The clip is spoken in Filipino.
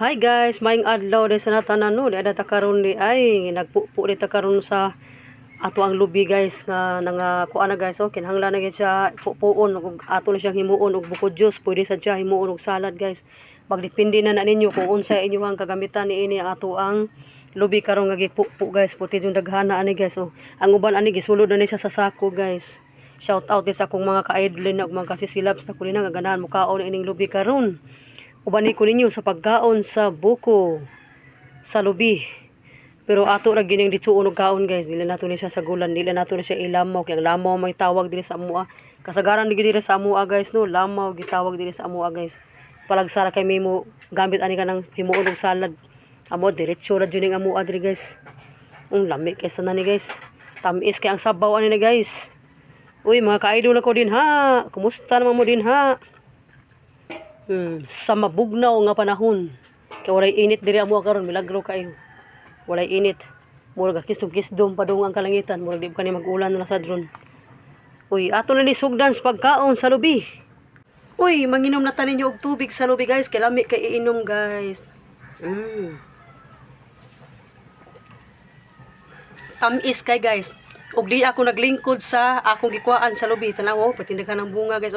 Hi guys, maing adlaw di sa natanan no, di ada ta karon di ay nagpupo di ta karon sa ato ang lubi guys nga kuan na guys, kinahanglan na gyud siya pupuon ug ato na siyang himuon og bukod juice, pwede sa siya himuon og salad guys. Magdepende na ninyo kung unsa inyong kagamitan niini ato ang lubi karon nga gipupo guys, puti yung daghana ani guys. Ang uban ani gisulod na ni siya sa sako guys. Shout out din sa akong mga ka-idol na ug mga kasisilabs na kulina nga ganahan mo kaon ining lubi karon. Ubani ko ninyo sa pagkaon sa buko sa lubi. Pero ato ra gining ditsuon og kaon guys, dili nato ni siya sa gulan, dili nato ni siya ilamaw kay ang lamaw may tawag diri sa amoa. Kasagaran diri sa amoa guys no, lamaw gitawag diri sa amoa guys. Palagsara kay mimo gamit ani kanang himuon og salad. Amo diretso ra jud ning amoa diri guys. Lami kay sa nani guys. Tamis kay ang sabaw ani na guys. Uy mga ka-idol ko din ha. Kumusta naman mo din ha? Sa mabugnaw nga panahon kay walay init diri amo karon, milagro kayo walay init, murag kisdom padung ang kalangitan, murag di kani mag-ulan na sa drone. Uy ato na ni sugdan sa pagkaon sa lubi. Uy manginom na ta ninyo og tubig sa lubi guys, kay lami kay iinom guys. Tamis kay guys, ug di ako naglingkod sa akong gikuan sa lubi. Tanaw, patindagan ng bunga guys